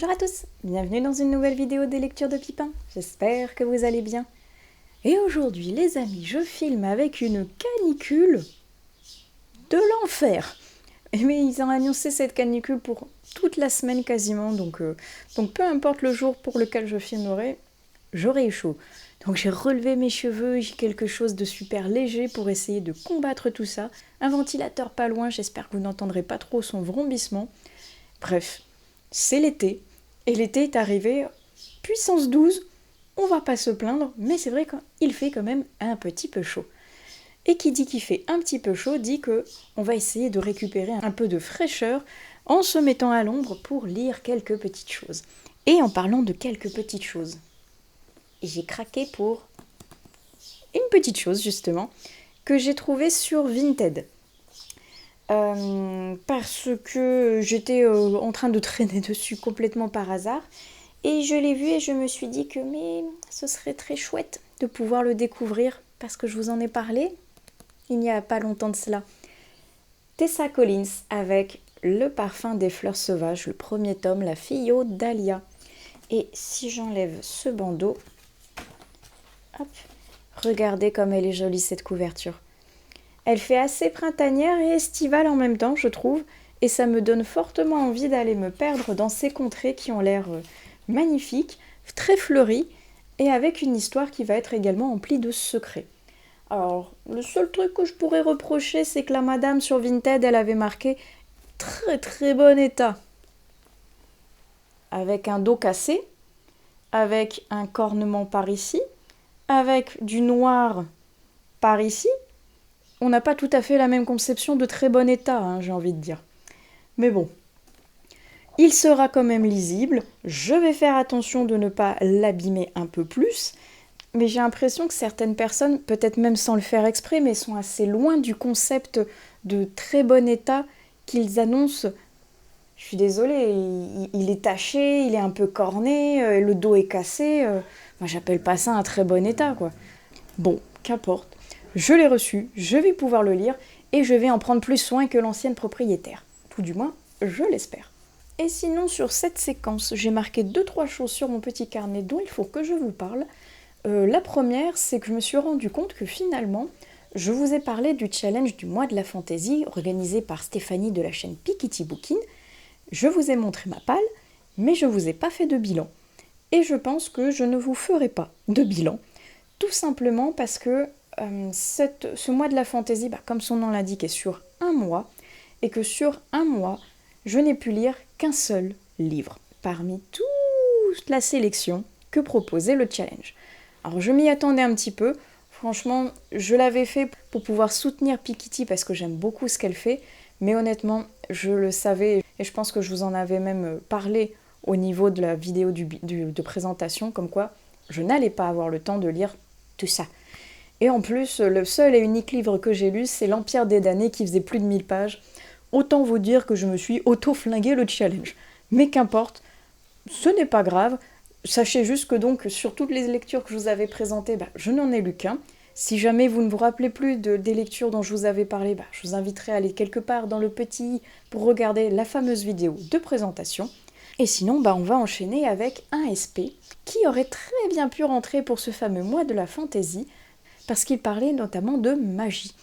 Bonjour à tous, bienvenue dans une nouvelle vidéo des lectures de Pipin, j'espère que vous allez bien. Et aujourd'hui les amis, je filme avec une canicule de l'enfer. Mais ils ont annoncé cette canicule pour toute la semaine quasiment, donc peu importe le jour pour lequel je filmerai, j'aurai chaud. Donc j'ai relevé mes cheveux, j'ai quelque chose de super léger pour essayer de combattre tout ça. Un ventilateur pas loin, j'espère que vous n'entendrez pas trop son vrombissement. Bref, c'est l'été, et l'été est arrivé, puissance 12, on va pas se plaindre, mais c'est vrai qu'il fait quand même un petit peu chaud. Et qui dit qu'il fait un petit peu chaud, dit que on va essayer de récupérer un peu de fraîcheur en se mettant à l'ombre pour lire quelques petites choses. Et en parlant de quelques petites choses, j'ai craqué pour une petite chose justement, que j'ai trouvée sur Vinted. Parce que j'étais en train de traîner dessus complètement par hasard et je l'ai vu et je me suis dit que mais ce serait très chouette de pouvoir le découvrir parce que je vous en ai parlé il n'y a pas longtemps de cela. Tessa Collins avec Le parfum des fleurs sauvages, le premier tome, La Fillot d'Alia. Et si j'enlève ce bandeau, hop, regardez comme elle est jolie cette couverture. Elle fait assez printanière et estivale en même temps, je trouve, et ça me donne fortement envie d'aller me perdre dans ces contrées qui ont l'air magnifiques, très fleuries, et avec une histoire qui va être également emplie de secrets. Alors, le seul truc que je pourrais reprocher, c'est que la madame sur Vinted, elle avait marqué « très très bon état », avec un dos cassé, avec un cornement par ici, avec du noir par ici. On n'a pas tout à fait la même conception de très bon état, hein, j'ai envie de dire. Mais bon, il sera quand même lisible. Je vais faire attention de ne pas l'abîmer un peu plus. Mais j'ai l'impression que certaines personnes, peut-être même sans le faire exprès, mais sont assez loin du concept de très bon état qu'ils annoncent. Je suis désolée, il est taché, il est un peu corné, le dos est cassé. Moi, j'appelle pas ça un très bon état, quoi. Bon, qu'importe. Je l'ai reçu, je vais pouvoir le lire et je vais en prendre plus soin que l'ancienne propriétaire. Tout du moins, je l'espère. Et sinon, sur cette séquence, j'ai marqué 2-3 choses sur mon petit carnet dont il faut que je vous parle. La première, c'est que je me suis rendu compte que finalement, je vous ai parlé du challenge du mois de la fantaisie organisé par Stéphanie de la chaîne Pikiti Bookin. Je vous ai montré ma palle, mais je ne vous ai pas fait de bilan. Et je pense que je ne vous ferai pas de bilan, tout simplement parce que ce mois de la fantaisie, comme son nom l'indique, est sur un mois, et que sur un mois, je n'ai pu lire qu'un seul livre, parmi toute la sélection que proposait le challenge. Alors je m'y attendais un petit peu, franchement je l'avais fait pour pouvoir soutenir Pikiti parce que j'aime beaucoup ce qu'elle fait, mais honnêtement je le savais et je pense que je vous en avais même parlé au niveau de la vidéo de présentation, comme quoi je n'allais pas avoir le temps de lire tout ça. Et en plus, le seul et unique livre que j'ai lu, c'est L'Empire des damnés qui faisait plus de 1000 pages. Autant vous dire que je me suis auto-flingué le challenge. Mais qu'importe, ce n'est pas grave. Sachez juste que donc, sur toutes les lectures que je vous avais présentées, je n'en ai lu qu'un. Si jamais vous ne vous rappelez plus des lectures dont je vous avais parlé, je vous inviterai à aller quelque part dans le petit i pour regarder la fameuse vidéo de présentation. Et sinon, on va enchaîner avec un SP qui aurait très bien pu rentrer pour ce fameux mois de la fantaisie, parce qu'il parlait notamment de magie,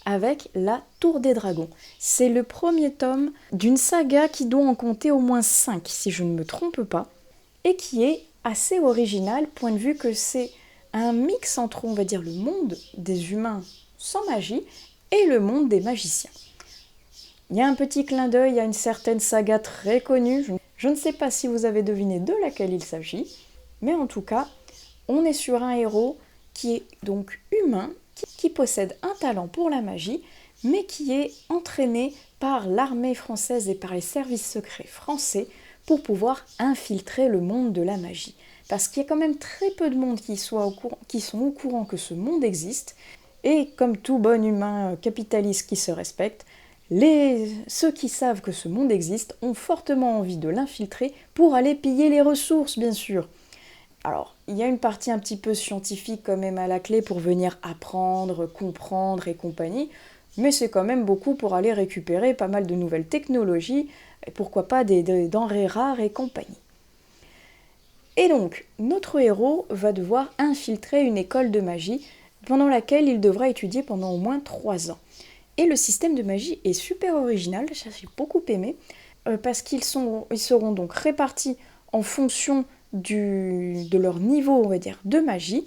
avec La Tour des Dragons. C'est le premier tome d'une saga qui doit en compter au moins 5, si je ne me trompe pas, et qui est assez original, point de vue que c'est un mix entre, on va dire, le monde des humains sans magie et le monde des magiciens. Il y a un petit clin d'œil à une certaine saga très connue, je ne sais pas si vous avez deviné de laquelle il s'agit, mais en tout cas, on est sur un héros qui est donc humain, qui possède un talent pour la magie, mais qui est entraîné par l'armée française et par les services secrets français pour pouvoir infiltrer le monde de la magie. Parce qu'il y a quand même très peu de monde qui sont au courant que ce monde existe, et comme tout bon humain capitaliste qui se respecte, ceux qui savent que ce monde existe ont fortement envie de l'infiltrer pour aller piller les ressources, bien sûr. Alors, il y a une partie un petit peu scientifique quand même à la clé pour venir apprendre, comprendre et compagnie, mais c'est quand même beaucoup pour aller récupérer pas mal de nouvelles technologies, et pourquoi pas des denrées rares et compagnie. Et donc, notre héros va devoir infiltrer une école de magie pendant laquelle il devra étudier pendant au moins 3 ans. Et le système de magie est super original, ça j'ai beaucoup aimé, parce ils seront donc répartis en fonction de leur niveau, on va dire, de magie.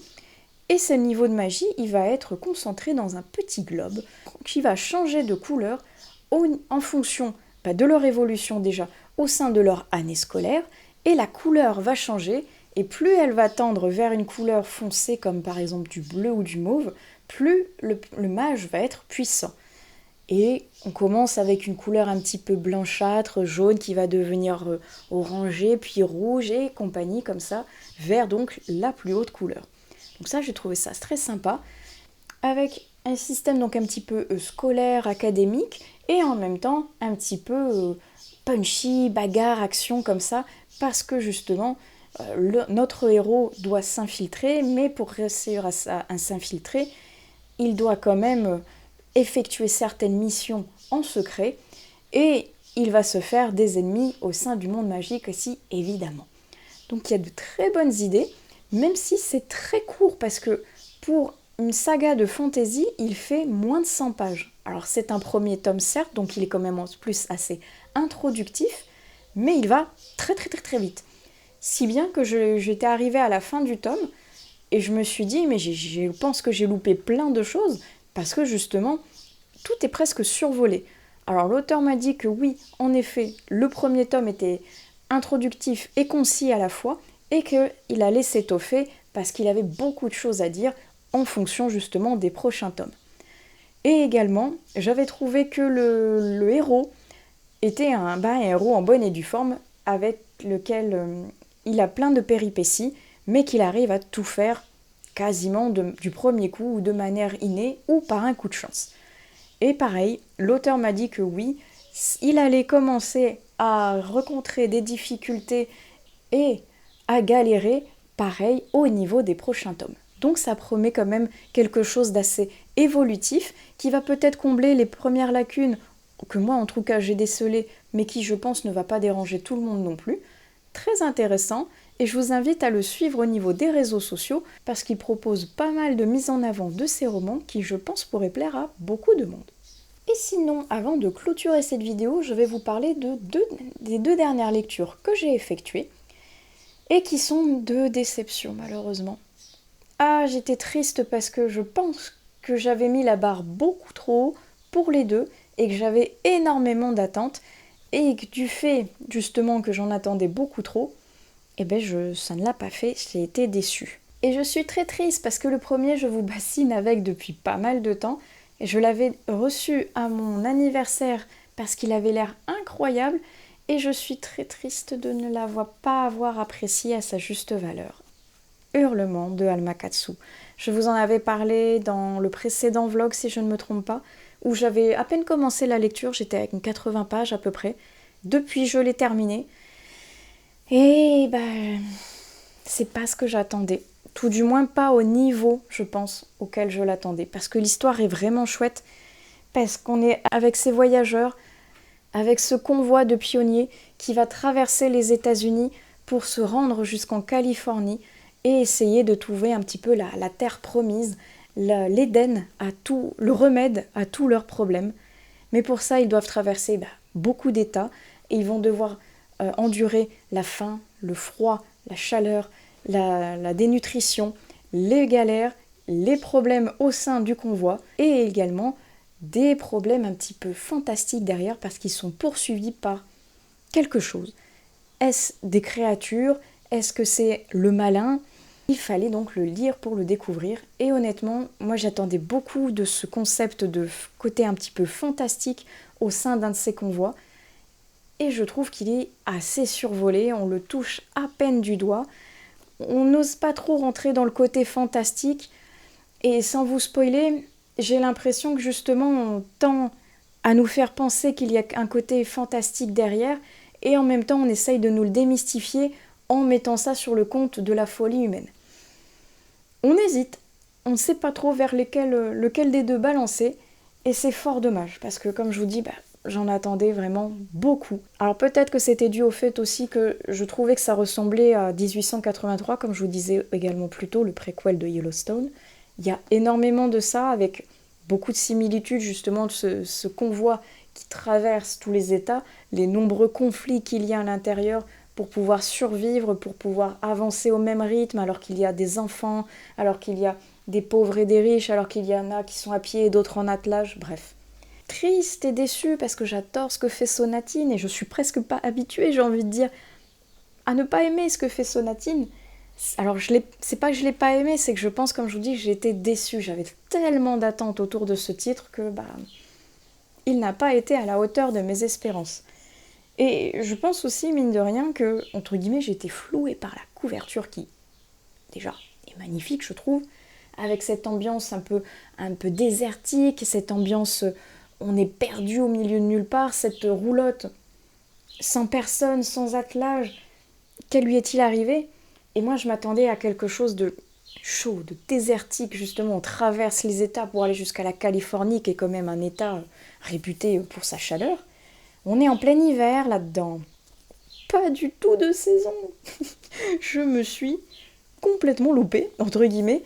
Et ce niveau de magie, il va être concentré dans un petit globe qui va changer de couleur en fonction de leur évolution déjà au sein de leur année scolaire. Et la couleur va changer, et plus elle va tendre vers une couleur foncée, comme par exemple du bleu ou du mauve, plus le mage va être puissant. Et on commence avec une couleur un petit peu blanchâtre, jaune, qui va devenir orangé, puis rouge et compagnie, comme ça, vers donc la plus haute couleur. Donc ça, j'ai trouvé ça très sympa, avec un système donc un petit peu scolaire, académique, et en même temps un petit peu punchy, bagarre, action, comme ça, parce que justement, notre héros doit s'infiltrer, mais pour réussir à s'infiltrer, il doit quand même effectuer certaines missions en secret, et il va se faire des ennemis au sein du monde magique aussi, évidemment. Donc il y a de très bonnes idées, même si c'est très court, parce que pour une saga de fantasy, il fait moins de 100 pages. Alors c'est un premier tome certes, donc il est quand même en plus assez introductif, mais il va très très très très vite. Si bien que j'étais arrivée à la fin du tome, et je me suis dit, mais je pense que j'ai loupé plein de choses, parce que justement, tout est presque survolé. Alors l'auteur m'a dit que oui, en effet, le premier tome était introductif et concis à la fois, et qu'il allait s'étoffer parce qu'il avait beaucoup de choses à dire en fonction justement des prochains tomes. Et également, j'avais trouvé que le héros était un héros en bonne et due forme, avec lequel il a plein de péripéties, mais qu'il arrive à tout faire quasiment du premier coup, ou de manière innée, ou par un coup de chance. Et pareil, l'auteur m'a dit que oui, il allait commencer à rencontrer des difficultés et à galérer, pareil, au niveau des prochains tomes. Donc ça promet quand même quelque chose d'assez évolutif, qui va peut-être combler les premières lacunes que moi en tout cas j'ai décelées, mais qui je pense ne va pas déranger tout le monde non plus. Très intéressant, et je vous invite à le suivre au niveau des réseaux sociaux, parce qu'il propose pas mal de mise en avant de ses romans qui je pense pourraient plaire à beaucoup de monde. Et sinon, avant de clôturer cette vidéo, je vais vous parler des 2 dernières lectures que j'ai effectuées, et qui sont de déception malheureusement. Ah, j'étais triste parce que je pense que j'avais mis la barre beaucoup trop haut pour les deux, et que j'avais énormément d'attentes, et que du fait justement que j'en attendais beaucoup trop, ça ne l'a pas fait, j'ai été déçue. Et je suis très triste parce que le premier, je vous bassine avec depuis pas mal de temps, et je l'avais reçu à mon anniversaire parce qu'il avait l'air incroyable, et je suis très triste de ne pas avoir apprécié à sa juste valeur. Hurlement de Alma Katsu. Je vous en avais parlé dans le précédent vlog, si je ne me trompe pas, où j'avais à peine commencé la lecture, j'étais avec une 80 pages à peu près. Depuis, je l'ai terminé. Et c'est pas ce que j'attendais. Tout du moins pas au niveau, je pense, auquel je l'attendais. Parce que l'histoire est vraiment chouette, parce qu'on est avec ces voyageurs, avec ce convoi de pionniers qui va traverser les États-Unis pour se rendre jusqu'en Californie et essayer de trouver un petit peu la terre promise, l'Éden, le remède à tous leurs problèmes. Mais pour ça, ils doivent traverser beaucoup d'États, et ils vont devoir endurer la faim, le froid, la chaleur, la dénutrition, les galères, les problèmes au sein du convoi, et également des problèmes un petit peu fantastiques derrière, parce qu'ils sont poursuivis par quelque chose. Est-ce des créatures? Est-ce que c'est le malin? Il fallait donc le lire pour le découvrir, et honnêtement, moi j'attendais beaucoup de ce concept de côté un petit peu fantastique au sein d'un de ces convois, et je trouve qu'il est assez survolé, on le touche à peine du doigt, on n'ose pas trop rentrer dans le côté fantastique, et sans vous spoiler, j'ai l'impression que justement on tend à nous faire penser qu'il y a un côté fantastique derrière, et en même temps on essaye de nous le démystifier en mettant ça sur le compte de la folie humaine. On hésite, on ne sait pas trop vers lequel des deux balancer, et c'est fort dommage, parce que comme je vous dis, j'en attendais vraiment beaucoup. Alors peut-être que c'était dû au fait aussi que je trouvais que ça ressemblait à 1883, comme je vous disais également plus tôt, le préquel de Yellowstone. Il y a énormément de ça, avec beaucoup de similitudes justement de ce convoi qui traverse tous les États, les nombreux conflits qu'il y a à l'intérieur pour pouvoir survivre, pour pouvoir avancer au même rythme, alors qu'il y a des enfants, alors qu'il y a des pauvres et des riches, alors qu'il y en a qui sont à pied et d'autres en attelage, bref. Triste et déçue parce que j'adore ce que fait Sonatine et je suis presque pas habituée, j'ai envie de dire, à ne pas aimer ce que fait Sonatine. Alors c'est pas que je l'ai pas aimé, c'est que je pense, comme je vous dis, que j'ai été déçue. J'avais tellement d'attentes autour de ce titre que il n'a pas été à la hauteur de mes espérances. Et je pense aussi, mine de rien, que, entre guillemets, j'ai été flouée par la couverture qui, déjà, est magnifique, je trouve, avec cette ambiance un peu désertique, cette ambiance, on est perdu au milieu de nulle part, cette roulotte sans personne, sans attelage. Quel lui est-il arrivé? Et moi, je m'attendais à quelque chose de chaud, de désertique, justement. On traverse les États pour aller jusqu'à la Californie, qui est quand même un État réputé pour sa chaleur. On est en plein hiver là-dedans. Pas du tout de saison. Je me suis complètement loupée, entre guillemets,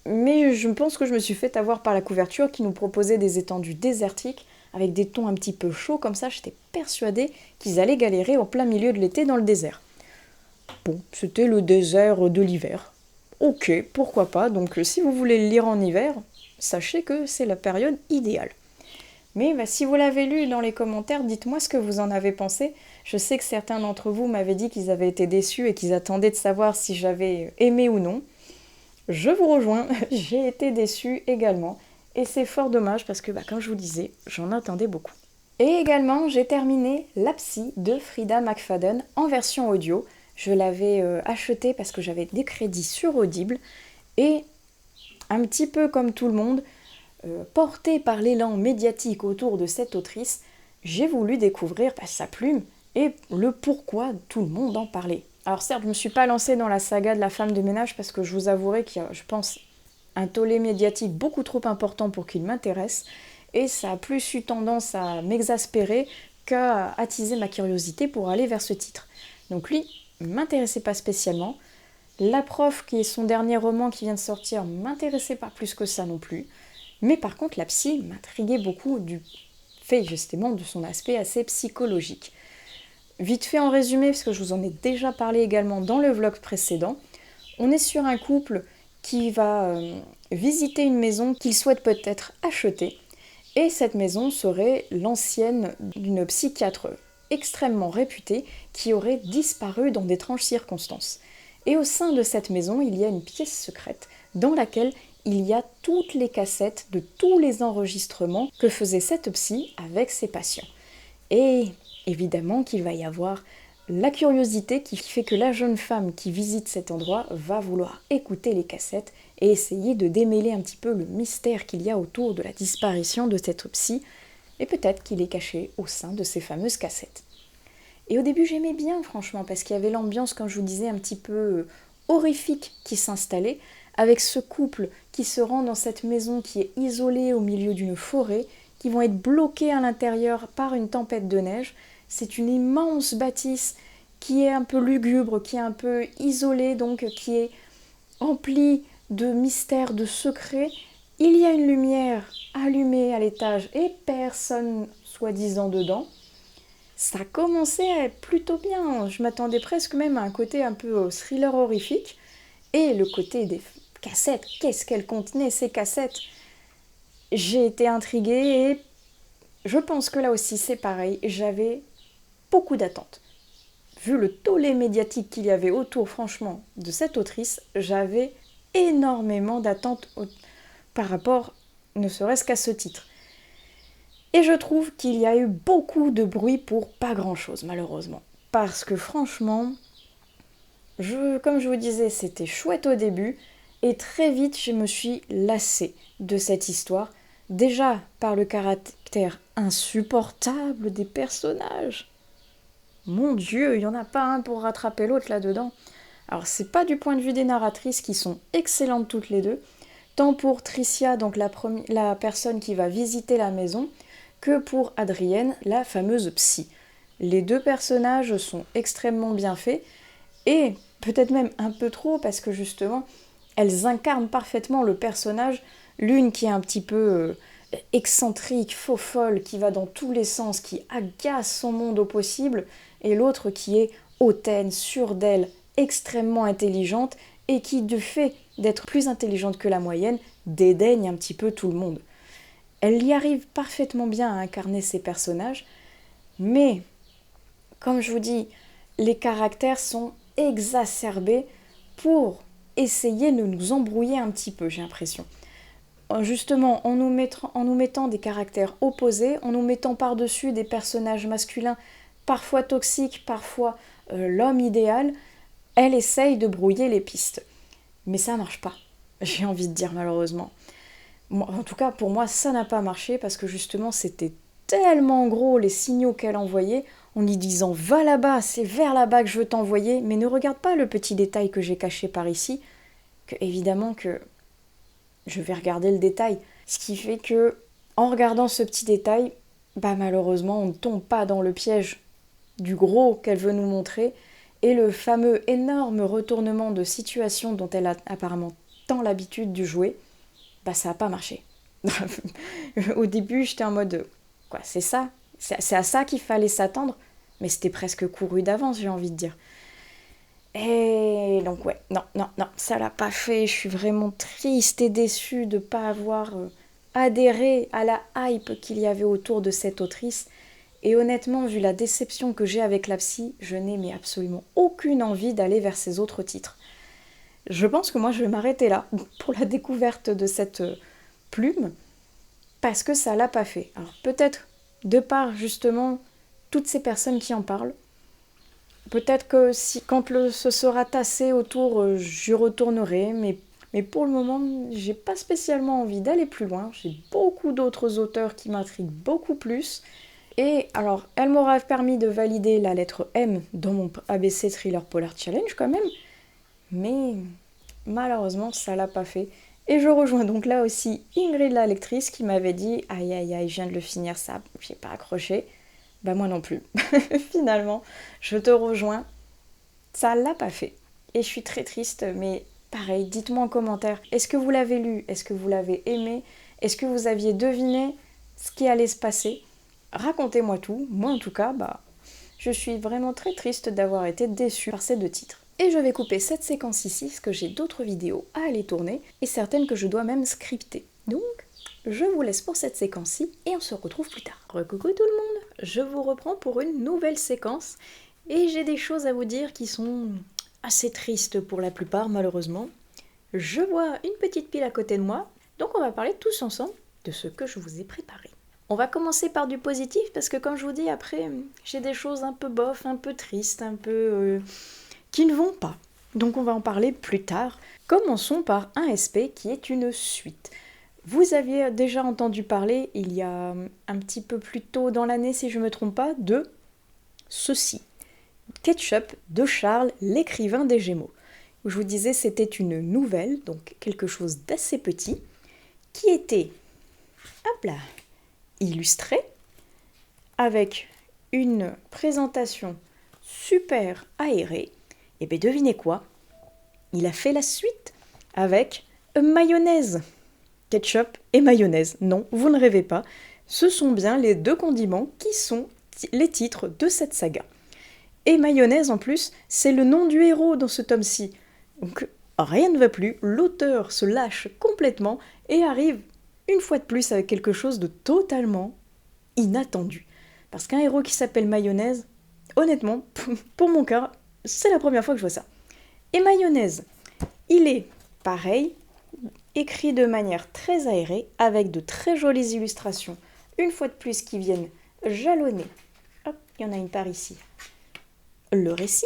mais je pense que je me suis fait avoir par la couverture qui nous proposait des étendues désertiques avec des tons un petit peu chauds, comme ça j'étais persuadée qu'ils allaient galérer au plein milieu de l'été dans le désert. Bon, c'était le désert de l'hiver. Ok, pourquoi pas, donc si vous voulez le lire en hiver, sachez que c'est la période idéale. Mais si vous l'avez lu dans les commentaires, dites-moi ce que vous en avez pensé. Je sais que certains d'entre vous m'avaient dit qu'ils avaient été déçus et qu'ils attendaient de savoir si j'avais aimé ou non. Je vous rejoins, j'ai été déçue également. Et c'est fort dommage parce que, comme je vous disais, j'en attendais beaucoup. Et également, j'ai terminé La Psy de Frida McFadden en version audio. Je l'avais acheté parce que j'avais des crédits sur Audible. Et un petit peu comme tout le monde, portée par l'élan médiatique autour de cette autrice, j'ai voulu découvrir sa plume et le pourquoi tout le monde en parlait. Alors certes, je ne me suis pas lancée dans la saga de la femme de ménage parce que je vous avouerai qu'il y a, je pense, un tollé médiatique beaucoup trop important pour qu'il m'intéresse, et ça a plus eu tendance à m'exaspérer qu'à attiser ma curiosité pour aller vers ce titre. Donc lui, il ne m'intéressait pas spécialement. La prof, qui est son dernier roman qui vient de sortir, ne m'intéressait pas plus que ça non plus. Mais par contre, La Psy m'intriguait beaucoup du fait justement de son aspect assez psychologique. Vite fait en résumé, parce que je vous en ai déjà parlé également dans le vlog précédent, on est sur un couple qui va visiter une maison qu'il souhaite peut-être acheter, et cette maison serait l'ancienne d'une psychiatre extrêmement réputée qui aurait disparu dans d'étranges circonstances. Et au sein de cette maison, il y a une pièce secrète dans laquelle il y a toutes les cassettes de tous les enregistrements que faisait cette psy avec ses patients. Et évidemment qu'il va y avoir la curiosité qui fait que la jeune femme qui visite cet endroit va vouloir écouter les cassettes et essayer de démêler un petit peu le mystère qu'il y a autour de la disparition de cette psy, et peut-être qu'il est caché au sein de ces fameuses cassettes. Et au début j'aimais bien franchement, parce qu'il y avait l'ambiance, comme je vous disais, un petit peu horrifique qui s'installait, avec ce couple qui se rend dans cette maison qui est isolée au milieu d'une forêt, qui vont être bloqués à l'intérieur par une tempête de neige. C'est une immense bâtisse qui est un peu lugubre, qui est un peu isolée, donc qui est emplie de mystères, de secrets. Il y a une lumière allumée à l'étage et personne soi-disant dedans. Ça commençait à être plutôt bien. Je m'attendais presque même à un côté un peu thriller horrifique. Et le côté des cassettes, qu'est-ce qu'elles contenaient ces cassettes? J'ai été intriguée et je pense que là aussi c'est pareil, j'avais beaucoup d'attentes. Vu le tollé médiatique qu'il y avait autour, franchement, de cette autrice, j'avais énormément d'attentes par rapport ne serait-ce qu'à ce titre. Et je trouve qu'il y a eu beaucoup de bruit pour pas grand-chose, malheureusement. Parce que franchement, comme je vous disais, c'était chouette au début, et très vite je me suis lassée de cette histoire, déjà par le caractère insupportable des personnages. Mon Dieu, il n'y en a pas un pour rattraper l'autre là-dedans. Alors c'est pas du point de vue des narratrices qui sont excellentes toutes les deux, tant pour Tricia, donc la personne qui va visiter la maison, que pour Adrienne, la fameuse psy. Les deux personnages sont extrêmement bien faits, et peut-être même un peu trop, parce que justement, elles incarnent parfaitement le personnage, l'une qui est un petit peu excentrique, faux-folle, qui va dans tous les sens, qui agace son monde au possible, et l'autre qui est hautaine, sûre d'elle, extrêmement intelligente, et qui, du fait d'être plus intelligente que la moyenne, dédaigne un petit peu tout le monde. Elle y arrive parfaitement bien à incarner ses personnages, mais, comme je vous dis, les caractères sont exacerbés pour essayer de nous embrouiller un petit peu, j'ai l'impression. Justement, en nous mettant des caractères opposés, en nous mettant par-dessus des personnages masculins parfois toxiques, parfois l'homme idéal, elle essaye de brouiller les pistes. Mais ça marche pas, j'ai envie de dire malheureusement. En tout cas, pour moi, ça n'a pas marché parce que justement, c'était tellement gros les signaux qu'elle envoyait en lui disant « Va là-bas, c'est vers là-bas que je veux t'envoyer, mais ne regarde pas le petit détail que j'ai caché par ici. » Que évidemment que je vais regarder le détail. Ce qui fait que, en regardant ce petit détail, malheureusement, on ne tombe pas dans le piège du gros qu'elle veut nous montrer et le fameux énorme retournement de situation dont elle a apparemment tant l'habitude de jouer, ça n'a pas marché. Au début, j'étais en mode quoi, c'est ça? C'est à ça qu'il fallait s'attendre? Mais c'était presque couru d'avance, j'ai envie de dire. Et donc ouais, non, ça l'a pas fait. Je suis vraiment triste et déçue de ne pas avoir adhéré à la hype qu'il y avait autour de cette autrice. Et honnêtement, vu la déception que j'ai avec la psy, je n'ai mais absolument aucune envie d'aller vers ces autres titres. Je pense que moi je vais m'arrêter là pour la découverte de cette plume, parce que ça l'a pas fait. Alors peut-être de par justement toutes ces personnes qui en parlent, peut-être que quand ce sera tassé autour, j'y retournerai, mais pour le moment, j'ai pas spécialement envie d'aller plus loin. J'ai beaucoup d'autres auteurs qui m'intriguent beaucoup plus. Et alors, elle m'aura permis de valider la lettre M dans mon ABC Thriller Polar Challenge quand même, mais malheureusement, ça l'a pas fait. Et je rejoins donc là aussi Ingrid la lectrice qui m'avait dit « Aïe aïe aïe, je viens de le finir ça, j'ai pas accroché ». Moi non plus. Finalement, je te rejoins. Ça l'a pas fait. Et je suis très triste, mais pareil, dites-moi en commentaire. Est-ce que vous l'avez lu? Est-ce que vous l'avez aimé? Est-ce que vous aviez deviné ce qui allait se passer? Racontez-moi tout. Moi en tout cas, je suis vraiment très triste d'avoir été déçue par ces deux titres. Et je vais couper cette séquence ici, parce que j'ai d'autres vidéos à aller tourner, et certaines que je dois même scripter. Donc, je vous laisse pour cette séquence-ci, et on se retrouve plus tard. Recoucou tout le monde, je vous reprends pour une nouvelle séquence, et j'ai des choses à vous dire qui sont assez tristes pour la plupart, malheureusement. Je vois une petite pile à côté de moi, donc on va parler tous ensemble de ce que je vous ai préparé. On va commencer par du positif, parce que comme je vous dis, après, j'ai des choses un peu bof, un peu tristes, un peu qui ne vont pas. Donc on va en parler plus tard. Commençons par un SP qui est une suite. Vous aviez déjà entendu parler, il y a un petit peu plus tôt dans l'année, si je ne me trompe pas, de ceci. Ketchup de Charles, l'écrivain des Gémeaux. Je vous disais, c'était une nouvelle, donc quelque chose d'assez petit, qui était, illustrée, avec une présentation super aérée. Et bien devinez quoi? Il a fait la suite avec mayonnaise. Ketchup et mayonnaise. Non, vous ne rêvez pas. Ce sont bien les deux condiments qui sont les titres de cette saga. Et mayonnaise en plus, c'est le nom du héros dans ce tome-ci. Donc rien ne va plus, l'auteur se lâche complètement et arrive une fois de plus avec quelque chose de totalement inattendu. Parce qu'un héros qui s'appelle mayonnaise, honnêtement, pour mon cas, c'est la première fois que je vois ça. Et mayonnaise, il est pareil, écrit de manière très aérée, avec de très jolies illustrations, une fois de plus qui viennent jalonner. Hop, il y en a une par ici. Le récit.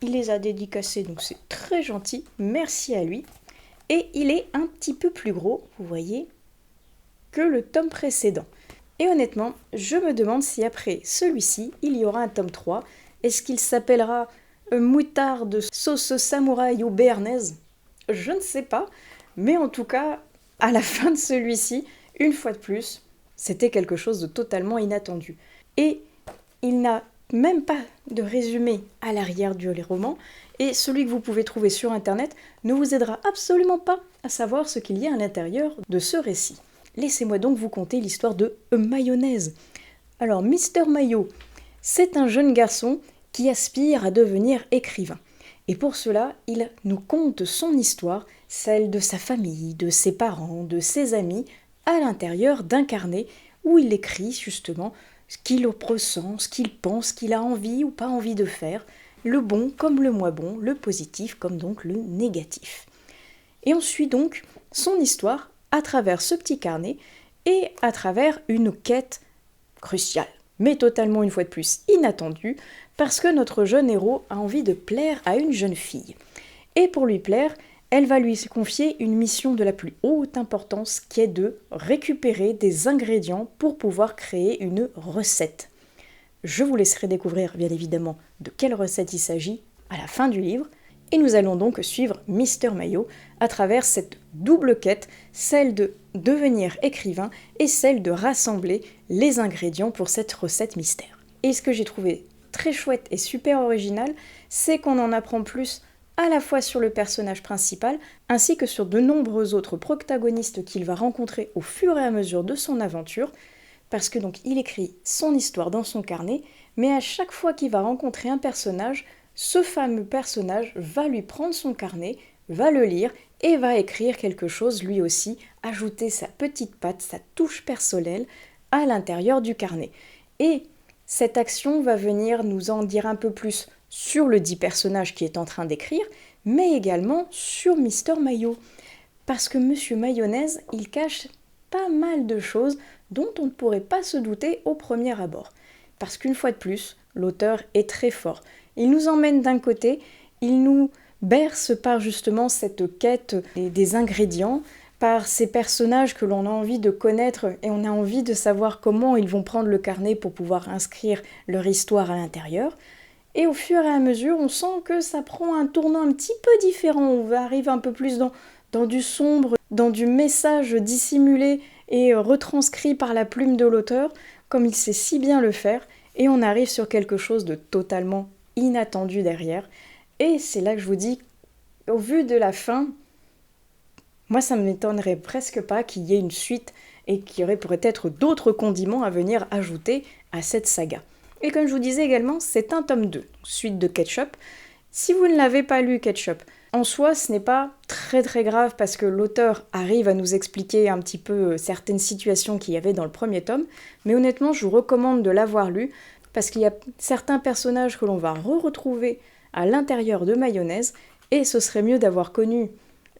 Il les a dédicacés, donc c'est très gentil, merci à lui. Et il est un petit peu plus gros, vous voyez, que le tome précédent. Et honnêtement, je me demande si après celui-ci, il y aura un tome 3. Est-ce qu'il s'appellera moutarde sauce samouraï ou béarnaise? Je ne sais pas, mais en tout cas, à la fin de celui-ci, une fois de plus, C'était quelque chose de totalement inattendu. Et il n'a même pas de résumé à l'arrière du roman, et celui que vous pouvez trouver sur internet ne vous aidera absolument pas à savoir ce qu'il y a à l'intérieur de ce récit. Laissez-moi donc vous conter l'histoire de Mayonnaise. Alors, Mr. Mayo, c'est un jeune garçon qui aspire à devenir écrivain. Et pour cela, il nous conte son histoire, celle de sa famille, de ses parents, de ses amis, à l'intérieur d'un carnet où il écrit justement ce qu'il ressent, ce qu'il pense, ce qu'il a envie ou pas envie de faire, le bon comme le moins bon, le positif comme donc le négatif. Et on suit donc son histoire à travers ce petit carnet et à travers une quête cruciale, mais totalement une fois de plus inattendue, parce que notre jeune héros a envie de plaire à une jeune fille. Et pour lui plaire, elle va lui confier une mission de la plus haute importance qui est de récupérer des ingrédients pour pouvoir créer une recette. Je vous laisserai découvrir bien évidemment de quelle recette il s'agit à la fin du livre, et nous allons donc suivre Mr. Mayo à travers cette double quête, celle de devenir écrivain et celle de rassembler les ingrédients pour cette recette mystère. Et ce que j'ai trouvé très chouette et super original, c'est qu'on en apprend plus à la fois sur le personnage principal, ainsi que sur de nombreux autres protagonistes qu'il va rencontrer au fur et à mesure de son aventure, parce que donc il écrit son histoire dans son carnet, mais à chaque fois qu'il va rencontrer un personnage, ce fameux personnage va lui prendre son carnet, va le lire et va écrire quelque chose lui aussi, ajouter sa petite patte, sa touche personnelle à l'intérieur du carnet. Et cette action va venir nous en dire un peu plus sur le dit personnage qui est en train d'écrire, mais également sur Mr. Mayo. Parce que Monsieur Mayonnaise, il cache pas mal de choses dont on ne pourrait pas se douter au premier abord. Parce qu'une fois de plus, l'auteur est très fort. Il nous emmène d'un côté, il nous berce par justement cette quête des ingrédients, par ces personnages que l'on a envie de connaître et on a envie de savoir comment ils vont prendre le carnet pour pouvoir inscrire leur histoire à l'intérieur. Et au fur et à mesure, on sent que ça prend un tournant un petit peu différent. On arrive un peu plus dans du sombre, dans du message dissimulé et retranscrit par la plume de l'auteur, comme il sait si bien le faire, et on arrive sur quelque chose de totalement inattendu derrière. Et c'est là que je vous dis, au vu de la fin, moi ça ne m'étonnerait presque pas qu'il y ait une suite et qu'il y aurait peut-être d'autres condiments à venir ajouter à cette saga. Et comme je vous disais également, c'est un tome 2, suite de Ketchup. Si vous ne l'avez pas lu, Ketchup, en soi, ce n'est pas très très grave parce que l'auteur arrive à nous expliquer un petit peu certaines situations qu'il y avait dans le premier tome, mais honnêtement, je vous recommande de l'avoir lu parce qu'il y a certains personnages que l'on va retrouver à l'intérieur de Mayonnaise et ce serait mieux d'avoir connu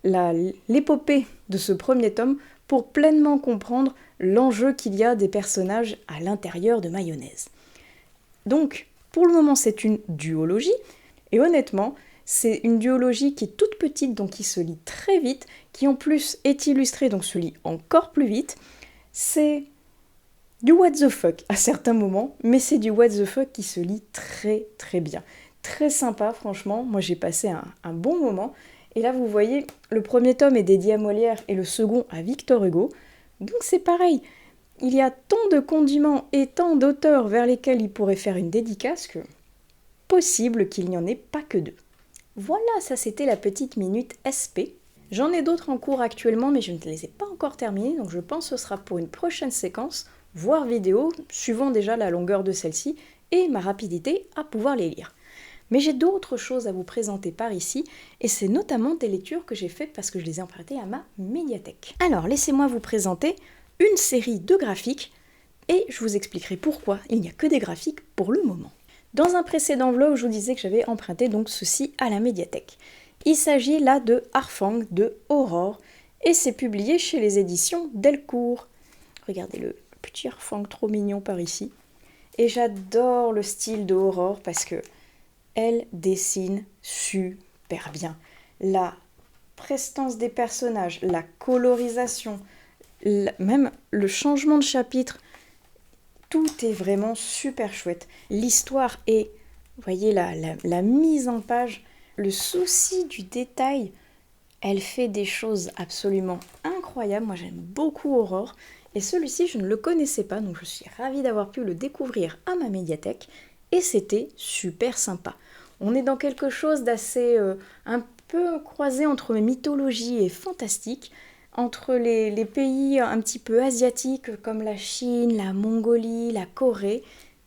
l'épopée de ce premier tome pour pleinement comprendre l'enjeu qu'il y a des personnages à l'intérieur de Mayonnaise. Donc, pour le moment, c'est une duologie, et honnêtement, c'est une duologie qui est toute petite, donc qui se lit très vite, qui en plus est illustrée, donc se lit encore plus vite. C'est du what the fuck à certains moments, mais c'est du what the fuck qui se lit très très bien. Très sympa, franchement, moi j'ai passé un bon moment. Et là, vous voyez, le premier tome est dédié à Molière et le second à Victor Hugo, donc c'est pareil. Il y a tant de condiments et tant d'auteurs vers lesquels il pourrait faire une dédicace que possible qu'il n'y en ait pas que deux. Voilà, ça c'était la petite minute SP. J'en ai d'autres en cours actuellement, mais je ne les ai pas encore terminées, donc je pense que ce sera pour une prochaine séquence, voire vidéo, suivant déjà la longueur de celle-ci et ma rapidité à pouvoir les lire. Mais j'ai d'autres choses à vous présenter par ici, et c'est notamment des lectures que j'ai faites parce que je les ai empruntées à ma médiathèque. Alors, laissez-moi vous présenter une série de graphiques, et je vous expliquerai pourquoi il n'y a que des graphiques pour le moment. Dans un précédent vlog, je vous disais que j'avais emprunté donc ceci à la médiathèque. Il s'agit là de Harfang de Aurore, et c'est publié chez les éditions Delcourt. Regardez le petit Harfang trop mignon par ici. Et j'adore le style de Aurore parce que elle dessine super bien. La prestance des personnages, la colorisation, même le changement de chapitre, tout est vraiment super chouette. L'histoire est, vous voyez, la mise en page, le souci du détail, elle fait des choses absolument incroyables. Moi, j'aime beaucoup Aurore Et celui-ci, je ne le connaissais pas, donc je suis ravie d'avoir pu le découvrir à ma médiathèque. Et c'était super sympa. On est dans quelque chose d'assez un peu croisé entre mythologie et fantastique, entre les pays un petit peu asiatiques comme la Chine, la Mongolie, la Corée.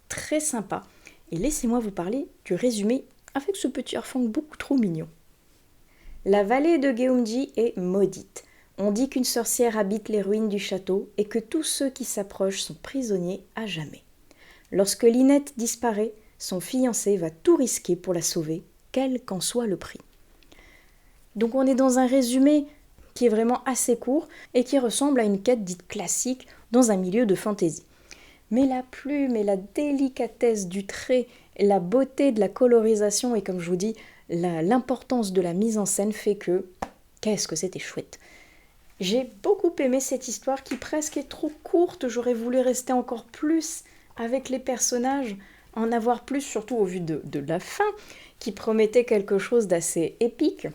Très sympa. Et laissez-moi vous parler du résumé avec ce petit enfant beaucoup trop mignon. La vallée de Geumji est maudite. On dit qu'une sorcière habite les ruines du château et que tous ceux qui s'approchent sont prisonniers à jamais. Lorsque Lynette disparaît, son fiancé va tout risquer pour la sauver, quel qu'en soit le prix. Donc on est dans un résumé qui est vraiment assez court et qui ressemble à une quête dite classique dans un milieu de fantaisie. Mais la plume et la délicatesse du trait, la beauté de la colorisation et comme je vous dis, l'importance de la mise en scène fait que, qu'est-ce que c'était chouette. J'ai beaucoup aimé cette histoire qui presque est trop courte, j'aurais voulu rester encore plus avec les personnages, en avoir plus surtout au vu de la fin, qui promettait quelque chose d'assez épique.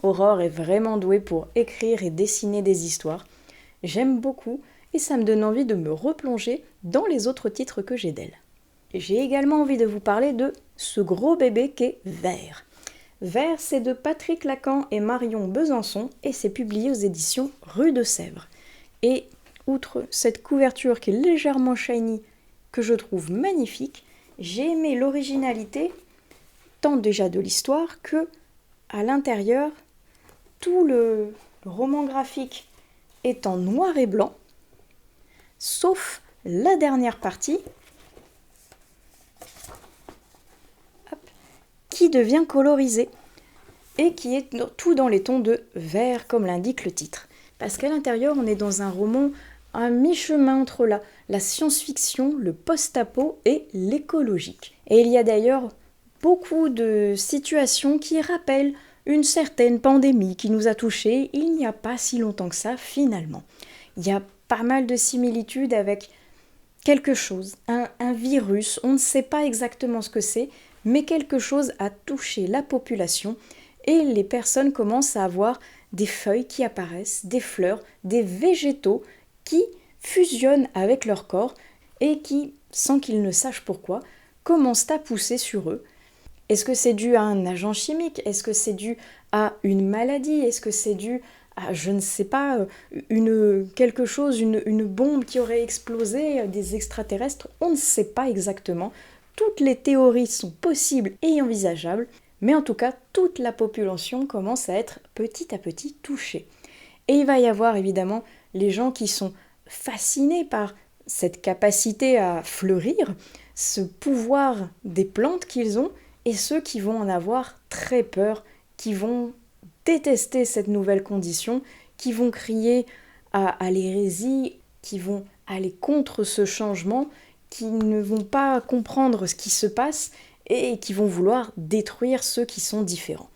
Aurore est vraiment douée pour écrire et dessiner des histoires. J'aime beaucoup et ça me donne envie de me replonger dans les autres titres que j'ai d'elle. J'ai également envie de vous parler de ce gros bébé qu'est Vert. Vert, c'est de Patrick Lacan et Marion Besançon et c'est publié aux éditions Rue de Sèvres. Et outre cette couverture qui est légèrement shiny, que je trouve magnifique, j'ai aimé l'originalité, tant déjà de l'histoire que à l'intérieur, tout le roman graphique est en noir et blanc, sauf la dernière partie, qui devient colorisée et qui est tout dans les tons de vert, comme l'indique le titre. Parce qu'à l'intérieur, on est dans un roman à mi-chemin entre la science-fiction, le post-apo et l'écologique. Et il y a d'ailleurs beaucoup de situations qui rappellent une certaine pandémie qui nous a touchés il n'y a pas si longtemps que ça finalement. Il y a pas mal de similitudes avec quelque chose, un virus, on ne sait pas exactement ce que c'est, mais quelque chose a touché la population et les personnes commencent à avoir des feuilles qui apparaissent, des fleurs, des végétaux qui fusionnent avec leur corps et qui, sans qu'ils ne sachent pourquoi, commencent à pousser sur eux. Est-ce que c'est dû à un agent chimique? Est-ce que c'est dû à une maladie? Est-ce que c'est dû à, je ne sais pas, quelque chose, une bombe qui aurait explosé, des extraterrestres? On ne sait pas exactement. Toutes les théories sont possibles et envisageables, mais en tout cas, toute la population commence à être petit à petit touchée. Et il va y avoir évidemment les gens qui sont fascinés par cette capacité à fleurir, ce pouvoir des plantes qu'ils ont, et ceux qui vont en avoir très peur, qui vont détester cette nouvelle condition, qui vont crier à l'hérésie, qui vont aller contre ce changement, qui ne vont pas comprendre ce qui se passe et qui vont vouloir détruire ceux qui sont différents.